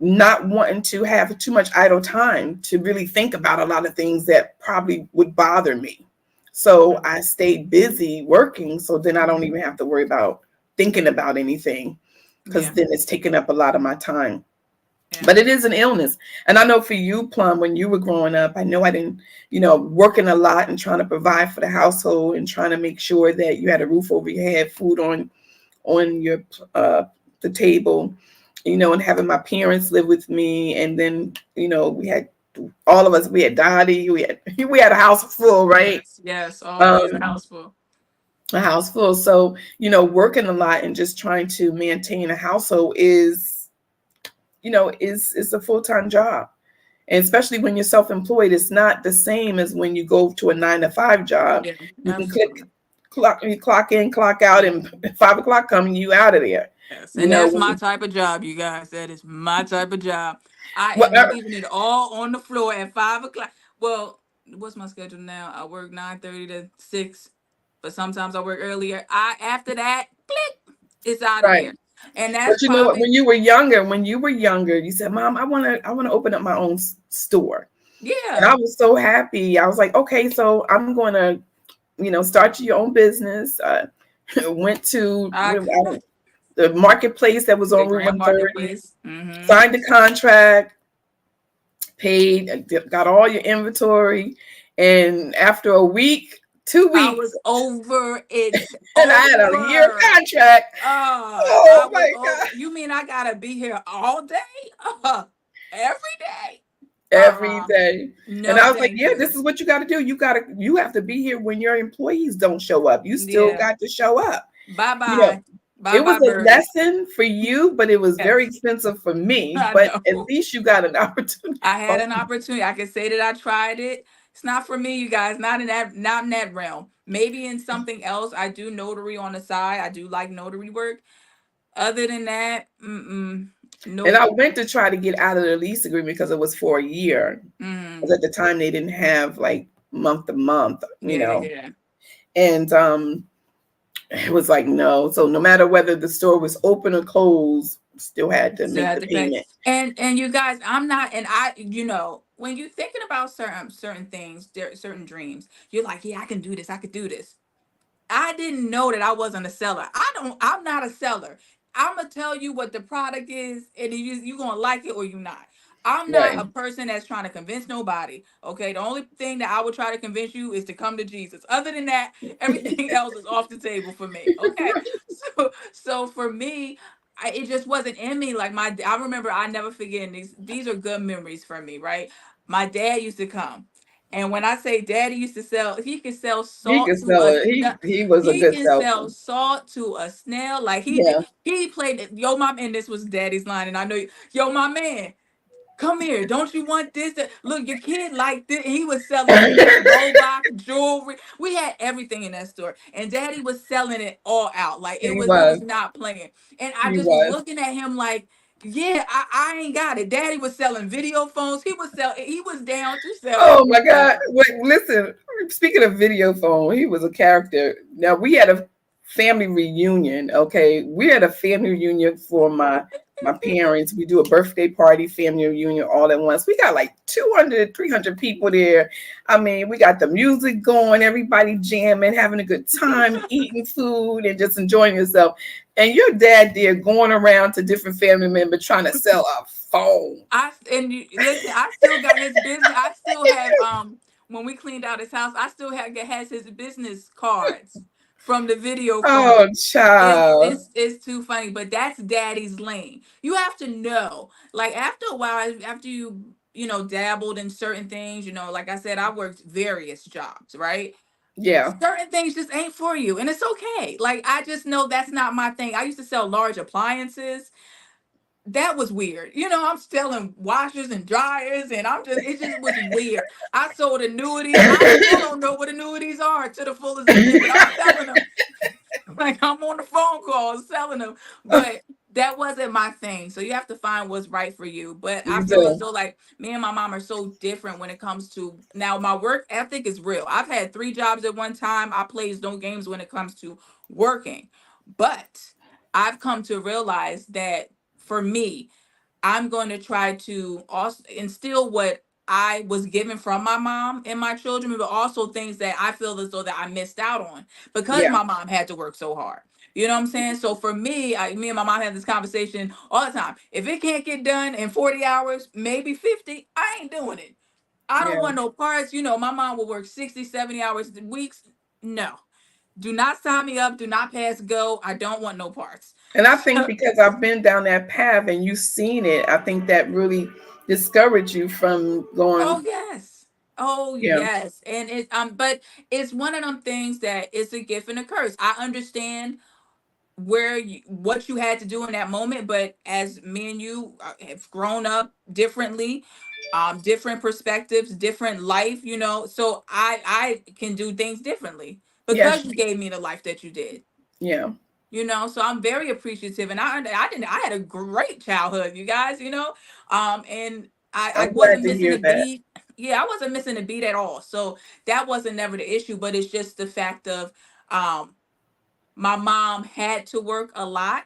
not wanting to have too much idle time to really think about a lot of things that probably would bother me. So I stayed busy working, so then I don't Mhm. even have to worry about thinking about anything, because Yeah, then it's taking up a lot of my time. yeah. But it is an illness. And I know for you, Plum, when you were growing up, I know I didn't, working a lot and trying to provide for the household and trying to make sure that you had a roof over your head, food on your uh the table, and having my parents live with me. And then, we had all of us, we had Dottie, we had we had a house full, right? Yes, yes, always a Um, house full. a house full. So, working a lot and just trying to maintain a household is a full-time job. And especially when you're self-employed, it's not the same as when you go to a 9 to 5 job. Yeah, You can absolutely. clock in, clock out, and 5 o'clock coming, you out of there. Yes, You and know, that's my when, type of job, you guys. That is my type of job. I what, am leaving it all on the floor at 5 o'clock. Well, what's my schedule now? I work 9:30 to 6, but sometimes I work earlier. I After that, click, it's out of right. there, and But that's you know what? probably When you were younger, you said, "Mom, I want to open up my own store." And yeah. I was so happy. I was like, "Okay, so I'm going to, start your own business." Went to I the marketplace that was the on Route Grand 130, Marketplace. Mm-hmm. signed the contract, paid, got all your inventory, and after a week, two I was weeks, over it. and I had a year Over. contract. I Oh was my over. God. You mean I gotta be here all day? Every day? Every Uh-uh. day. And No, I was like, thank yeah, you. this is what you got to do. You have to be here when your employees don't show up. You still Yeah. got to show up. Bye You know, bye. Bye it was bye, a birdie. lesson for you, but it was very Yes, expensive for me. I But at know. least you got an opportunity. I had Oh, an opportunity. I can say that I tried it. It's not for me, you guys. Not in that realm. Maybe in something else. I do notary on the side. I do like notary work. Other than that, and I nope. went to try to get out of the lease agreement because it was for a year. Mm, Because at the time they didn't have like month to month, yeah, yeah. and it was like no. So no matter whether the store was open or closed, still had to So I make had the to pay. payment. And you guys, I'm not, and I, when you're thinking about certain things, there certain dreams, you're like, yeah, I can do this. I could do this. I didn't know that I wasn't a seller. I'm not a seller. I'm gonna tell you what the product is, and you gonna like it or you not. I'm not a Right. person that's trying to convince nobody. Okay, the only thing that I would try to convince you is to come to Jesus. Other than that, everything else is off the table for me. Okay, so for me, it just wasn't in me. Like I remember, I never forget these. These are good memories for me, right? My dad used to come. And when I say daddy used to sell, he could sell He salt could to sell a it. He was a he good can sell salesman. salt to a snail. Like he did, Yeah. he played it. Yo, mom, and this was daddy's line. And I know, yo, my man, come here. Don't you want this? Look, your kid like this. And he was selling kids Roblox, jewelry. We had everything in that store. And daddy was selling it all out. Like He he was was. not playing. And I He just was was. looking at him like, yeah, I ain't got it. Daddy was selling video phones. He was down to sell Oh my God. anything. Wait, listen, speaking of video phone, he was a character. Now we had a family reunion. Okay. We had a family reunion for my parents. We do a birthday party, family reunion all at once. We got like 200, 300 people there. I mean, we got the music going, everybody jamming, having a good time, eating food and just enjoying yourself. And your dad there going around to different family members trying to sell a phone. Listen, I still got his business. I still have when we cleaned out his house, I still has his business cards from the video phone. Oh, child. It's too funny, but that's daddy's lane. You have to know, like after a while, after dabbled in certain things, like I said, I worked various jobs, right? Yeah. Certain things just ain't for you, and it's okay. Like I just know that's not my thing. I used to sell large appliances. That was weird. I'm selling washers and dryers, and it just was weird. I sold annuities. I still don't know what annuities are to the fullest extent, but I'm selling them. Like I'm on the phone call selling them, but that wasn't my thing. So you have to find what's right for you. But I You feel as do. though like me and my mom are so different when it comes to now my work ethic is real. I've had 3 jobs at one time. I plays no games when it comes to working. But I've come to realize that for me, I'm going to try to also instill what I was given from my mom and my children, but also things that I feel as though that I missed out on because Yeah. my mom had to work so hard. You know what I'm saying? So for me, me and my mom have this conversation all the time. If it can't get done in 40 hours, maybe 50, I ain't doing it. I don't Yeah. want no parts. You know, my mom will work 60, 70 hours weeks. No. Do not sign me up. Do not pass go. I don't want no parts. And I think because I've been down that path and you've seen it, I think that really discouraged you from Oh going. yes. Oh Yeah. yes. And it but it's one of them things that it's a gift and a curse. I understand what you had to do in that moment, but as me and you have grown up differently, different perspectives, different life, so I can do things differently Yes. because you gave me the life that you did. Yeah. So I'm very appreciative, and I had a great childhood, you guys, and I I'm glad wasn't to missing hear a that. beat. Yeah, I wasn't missing a beat at all, so that wasn't never the issue, but it's just the fact of um my mom had to work a lot,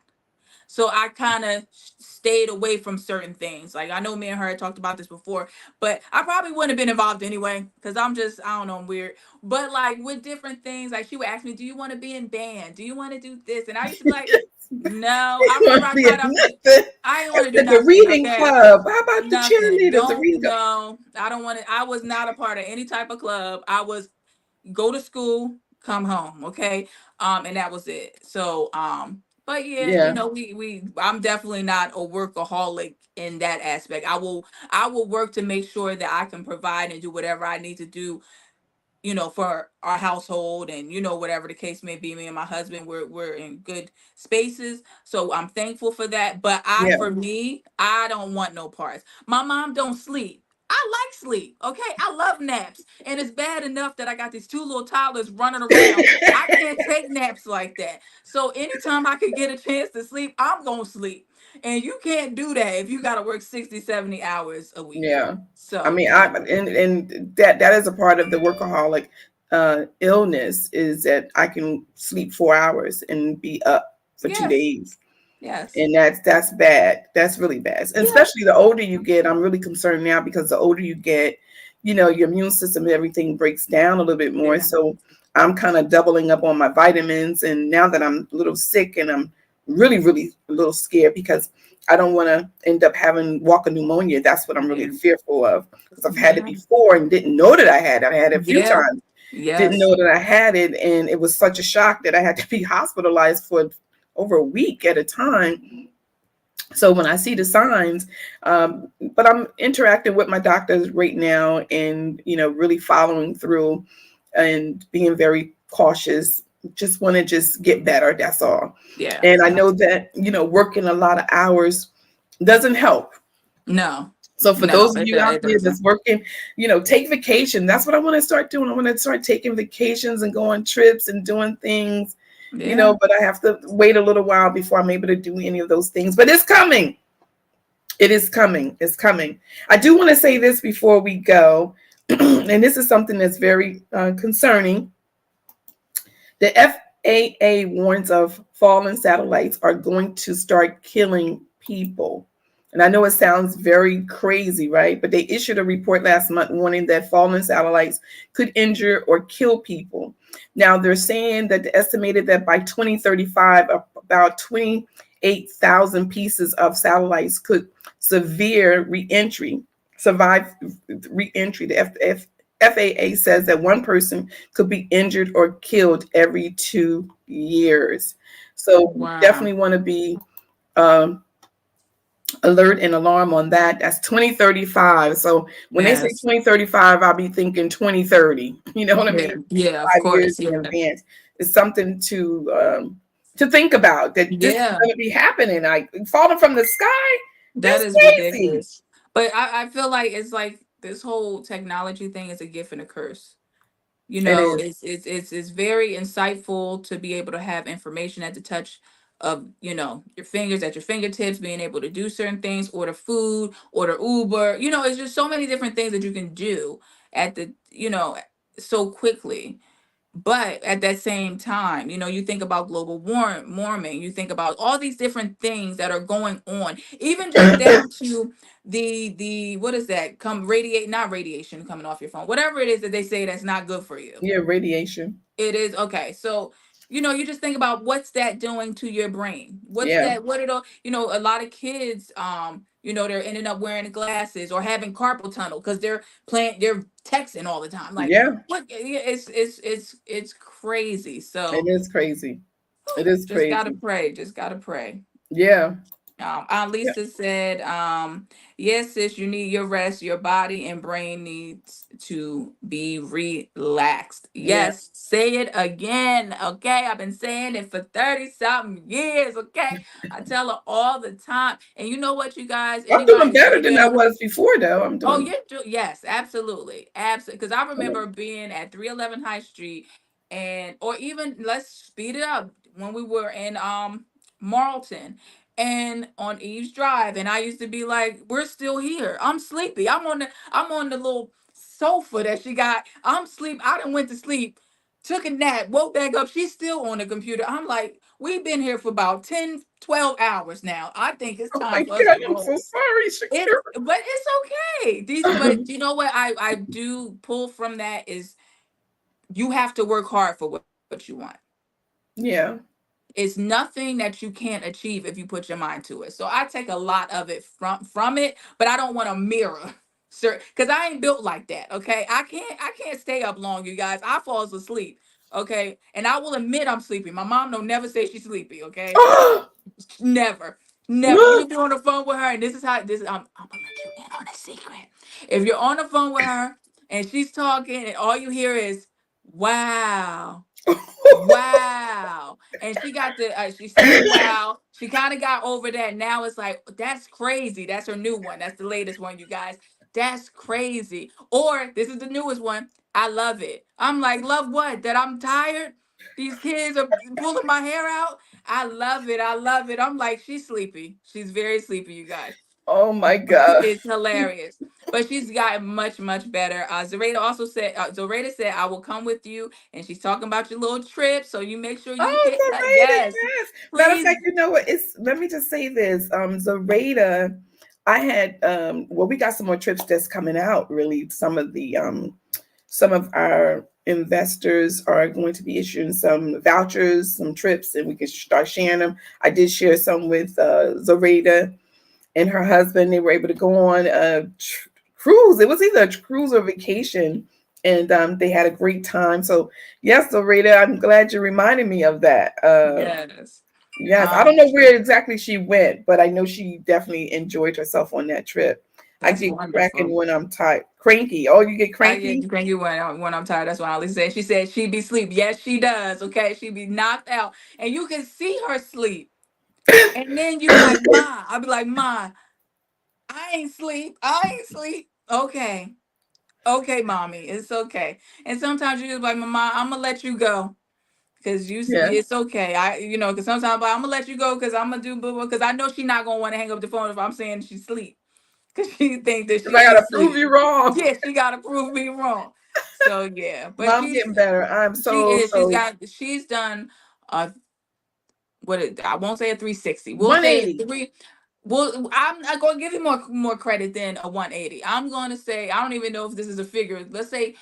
so I kind of stayed away from certain things. Like I know me and her had talked about this before, but I probably wouldn't have been involved anyway because I don't know, I'm weird. But like with different things, like she would ask me, "Do you want to be in band? Do you want to do this?" And I used to be like, "No." I You remember want I to be tried at out. nothing. I didn't I want to do said the nothing. reading Okay, club. How about the nothing. cheerleaders? The Don't reading club. no. I don't want to. I was not a part of any type of club. I was go to school, come home, okay? And that was it. So, but yeah, Yeah. we I'm definitely not a workaholic in that aspect. I will work to make sure that I can provide and do whatever I need to do, for our household and whatever the case may be. Me and my husband, we're in good spaces, so I'm thankful for that. But Yeah. for me, I don't want no parts. My mom don't sleep. I like sleep. Okay, I love naps, and it's bad enough that I got these two little toddlers running around. I can't take naps like that. So anytime I could get a chance to sleep, I'm gonna sleep. And you can't do that if you got to work 60, 70 hours a week. Yeah. I So mean, yeah. and that is a part of the workaholic illness is that I can sleep 4 hours and be up for two Yes. days. Yes. And that's bad. That's really bad. And Yeah. especially the older you get, I'm really concerned now because the older you get, your immune system and everything breaks down a little bit more. Yeah. So I'm kind of doubling up on my vitamins. And now that I'm a little sick and I'm really, really a little scared because I don't want to end up having walker pneumonia. That's what I'm really Yeah. fearful of because I've had it Yeah. before and didn't know that I had. I had it a few Yeah. times, didn't Yes. know that I had it, and it was such a shock that I had to be hospitalized for over a week at a time. So when I see the signs, but I'm interacting with my doctors right now and, really following through and being very cautious. Just want to just get better. That's all. Yeah. And I know that, working a lot of hours doesn't help. No. So for No, those of you out it there doesn't. that's working, take vacation. That's what I want to start doing. I want to start taking vacations and going trips and doing things, Yeah. but I have to wait a little while before I'm able to do any of those things. But it's coming. It is coming. It's coming. I do want to say this before we go, and this is something that's very concerning. The FAA warns of fallen satellites are going to start killing people. And I know it sounds very crazy, right? But they issued a report last month warning that fallen satellites could injure or kill people. Now, they're saying that they estimated that by 2035, about 28,000 pieces of satellites could survive reentry. The FAA says that one person could be injured or killed every 2 years. So Wow. definitely want to be um, alert and alarm on that. That's 2035. So when they say Yes. 2035, I'll be thinking 2030. You know what I Yeah. mean? Yeah, of 5 years course. in Yeah. advance. It's something to think about that this is Yeah. going to be happening. Like falling from the sky. That That's is crazy. ridiculous. But I feel like it's like this whole technology thing is a gift and a curse. It is. It's very insightful to be able to have information at the touch of your fingers, at your fingertips, being able to do certain things, order food, order Uber. It's just so many different things that you can do at the so quickly. But at that same time, you think about global warming, you think about all these different things that are going on, even just down to the what is that? Come radiate, not radiation coming off your phone, whatever it is that they say that's not good for you. Yeah, radiation. It is okay. So, you just think about what's that doing to your brain. What's Yeah, that? What it all? A lot of kids, they're ending up wearing glasses or having carpal tunnel because they're texting all the time. Like, yeah. what? Yeah, it's crazy. It So, is crazy. It is just gotta crazy. pray. Just gotta pray. Yeah. Aunt Yeah. Lisa said, yes, sis, you need your rest. Your body and brain needs to be relaxed. Yeah. Yes, say it again. Okay. I've been saying it for 30 something years. Okay. I tell her all the time. And you know what, you guys, I'm doing anybody better than I female. was before, though. I'm Oh, doing. you do. Yes, absolutely. Absolutely. Because I remember being at 311 High Street, or even, let's speed it up, when we were in Marlton and on Eve's Drive, and I used to be like, we're still here. I'm sleepy. I'm on the little sofa that she got. I'm sleep. I done went to sleep, took a nap, woke back up. She's still on the computer. I'm like, we've been here for about 10, 12 hours now. I think it's Oh my time for us God, to I'm go. so sorry, But it's okay. But you know what I do pull from that is, you have to work hard for what you want. Yeah. It's nothing that you can't achieve if you put your mind to it. So I take a lot of it from it, but I don't want to mirror, sir, because I ain't built like that. Okay, I can't stay up long, you guys. I falls asleep. Okay, and I will admit I'm sleepy. My mom don't never say she's sleepy. Okay, never, never. You can be on the phone with her, and this is how this. I'm gonna let you in on a secret. If you're on the phone with her and she's talking, and all you hear is "wow, wow," and she got she said the wow. She kind of got over that. Now it's like, that's crazy. That's her new one. That's the latest one, you guys. That's crazy. Or this is the newest one. I love it. I'm like, love what? That I'm tired. These kids are pulling my hair out. I love it. I love it. I'm like, she's sleepy. She's very sleepy, you guys. Oh my God. It's hilarious. But she's gotten much, much better. Zoraida said, I will come with you. And she's talking about your little trip. So you make sure you Oh, hit that. Zoraida, Yes, yes. Matter of please. fact, you know what? It's let me just say this. Zoraida, I had well, we got some more trips that's coming out, really. Some of our investors are going to be issuing some vouchers, some trips, and we can start sharing them. I did share some with Zoraida and her husband. They were able to go on a cruise. It was either a cruise or vacation, and they had a great time. So yes, so Rita, I'm glad you reminded me of that. Yes. Yes, I Um, don't know where exactly she went, but I know she definitely enjoyed herself on that trip. I that's get cracking wonderful. when I'm tired, cranky. Oh, you get I get cranky? cranky when I'm tired. That's what Ali said. She said she be sleep. Yes, she does. Okay, she be knocked out, and you can see her sleep. And then you be like, Ma. I'll be like, Ma, I ain't sleep. I ain't sleep. Okay, okay, mommy, it's okay. And sometimes you just like, Mama, I'm gonna let you go because Yeah, it's okay. Because sometimes I'm like, I'm gonna let you go because I'm gonna do boo boo because I know she's not gonna want to hang up the phone if I'm saying she's asleep because she think that because I she ain't gotta prove asleep. you wrong. Yeah, she gotta prove me wrong. So yeah, but Well, I'm getting better. I'm she so is. so She's done uh I won't say a 360. We'll say 180. three. Well, I'm not going to give you more credit than a 180. I'm going to say, I don't even know if this is a figure. Let's say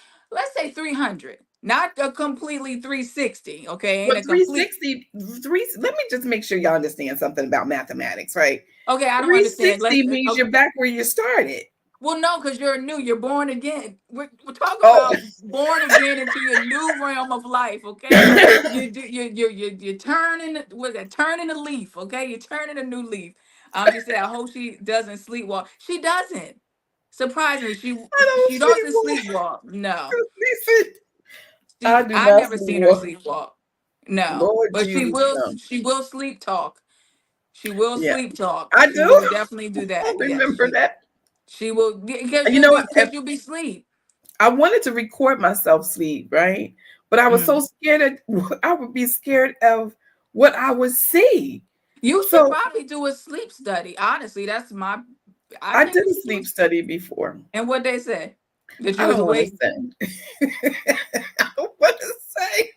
300. Not a completely 360, okay? Ain't But a complete. 360, let me just make sure y'all understand something about mathematics, right? Okay, I don't understand. 360 means Okay. you're back where you started. Well, no, because you're born again. We're talking Oh, about born again into your new realm of life, okay? You're turning, what's that? Turning a leaf, okay? You're turning a new leaf. She said, I hope she doesn't sleepwalk. She doesn't. Surprisingly, she I don't she doesn't sleepwalk. sleepwalk. No, Listen, I do I not never seen her sleepwalk. sleepwalk. No, Lord but she Jesus, will no. she will sleep talk. She will Yeah, sleep talk. I She do. will definitely do I that. Yes, remember that. she will because And you know what? If you'll be asleep. I wanted to record myself sleep, right? But I was so Mm. scared I would be scared of what I would see. You should So probably do a sleep study. Honestly, I I think did you a should do sleep it. study before. And what they say? That I you was don't want to awake? say. I don't want to say?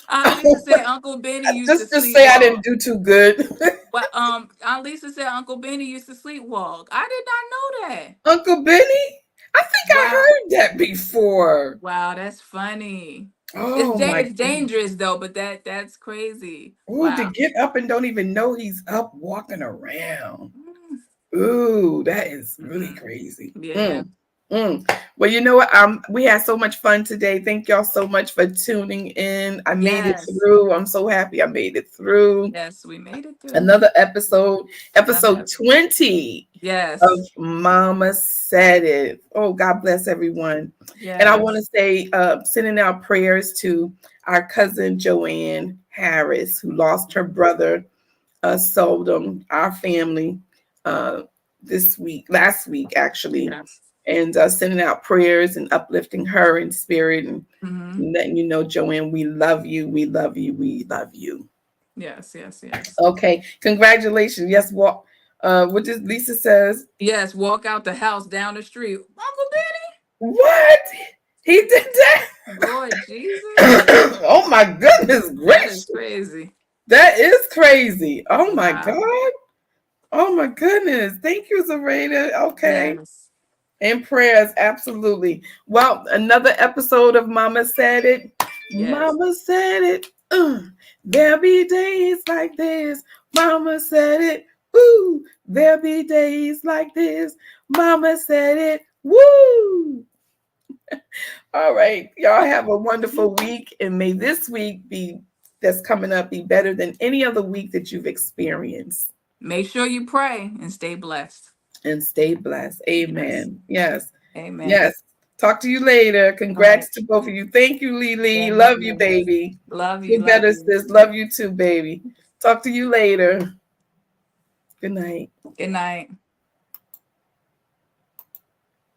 Aunt Lisa said Uncle Benny used to Just say I didn't sleepwalk. do too good. Well, Aunt Lisa said Uncle Benny used to sleepwalk. I did not know that. Uncle Benny? I think I Wow, heard that before. wow, that's funny. Oh my It's goodness. dangerous though, but that's crazy. Ooh, to Wow. get up and don't even know he's up walking around. Mm, Ooh, that is really mm-mm. crazy. Yeah. Well, you know what? We had so much fun today. Thank y'all so much for tuning in. I made it Yes. through. I'm so happy I made it through. Yes, we made it through. Another episode, Another. episode 20 of Yes. Mama Said It. Oh, God bless everyone. And I want to Yes. say, sending out prayers to our cousin Joanne Harris, who lost her brother, Seldom, our family, uh, last week, actually. Yes. And sending out prayers and uplifting her in spirit and Hmm. letting you know, Joanne, we love you. We love you. We love you. Yes. Yes. Yes. Okay, congratulations. Yes, what does Lisa says? Yes. Walk out the house down the street. Uncle What? He did that? Benny. Lord Jesus. Oh my goodness That is gracious. crazy. That is crazy. Oh my Wow. God. Oh my goodness. Thank you, Zareta. Okay. Yes. And prayers, absolutely. Well, another episode of Mama Said It. Yes. Mama said it. There'll be days like this. Mama said it. Ooh, there'll be days like this. Mama said it. Woo! All right. Y'all have a wonderful week. And may this week that's coming up be better than any other week that you've experienced. Make sure you pray and stay blessed. And stay blessed. Yes. Amen. Yes. Amen. Yes. Talk to you later. All right. Congrats to both of you. Thank you, Lily. Thank Love you, you. baby. Love you. Feel Love better, you. sis. Love you too, baby. Talk to you later. Good night. Good night.